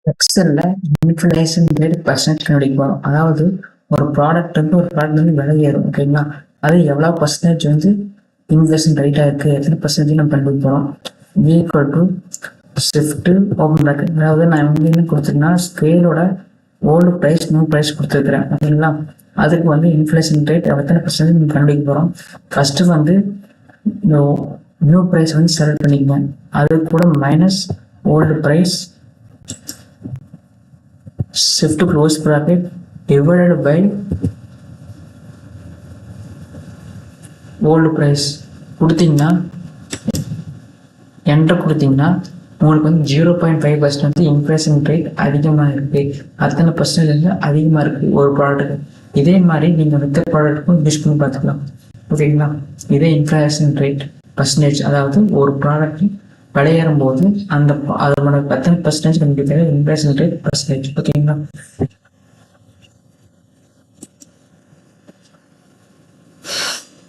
எக்ஸல்ல inflation rate percentage கண்டுபிடிப்போம். அதாவது ஒரு ப்ராடக்ட் வந்து ஒரு ப்ராடக்ட் வந்து விலை ஏறும், ஓகேங்களா? அது எவ்வளோ பர்சன்டேஜ் வந்து இன்ஃப்ளேஷன் ரேட்டாக இருக்குது, எத்தனை பர்சன்டேஜ் நம்ம கண்டுபிடிக்க போகிறோம். Equal to shift open bracket. அதாவது நான் வந்து என்ன கொடுத்துருக்கேன்னா ஸ்கேலோட ஓல்டு ப்ரைஸ் நியூ ப்ரைஸ் கொடுத்துருக்குறேன், ஓகேங்களா? அதுக்கு வந்து இன்ஃப்ளேஷன் ரேட் எத்தனை பர்சன்டேஜ் நம்ம கண்டுபிடிக்க போகிறோம். ஃபஸ்ட்டு வந்து நியூ ப்ரைஸ் வந்து செலக்ட் பண்ணிக்குவோம். அது கூட minus old price shift close bracket divided by old price கொடுத்தீங்கன்னா என்டர் கொடுத்தீங்கன்னா உங்களுக்கு வந்து 0.5% வந்து இன்ஃப்ளேஷன் ரேட் அதிகமாக இருக்குது. அத்தனை பர்சன்டேஜ் அதிகமாக இருக்குது ஒரு ப்ராடக்ட்டுக்கு. இதே மாதிரி நீங்கள் மற்ற ப்ராடக்ட்டுக்கும் யூஸ் பண்ணி பார்த்துக்கலாம், ஓகேங்களா? இதே இன்ஃப்ளேஷன் ரேட் பர்சன்டேஜ், அதாவது ஒரு ப்ராடக்ட் விலையேறும் போது அதோட எத்தனை பர்சன்டேஜ் கண்டுபிடிக்கிறது இன்ஃப்ளேஷன் ரேட் பர்சன்டேஜ், ஓகேங்களா?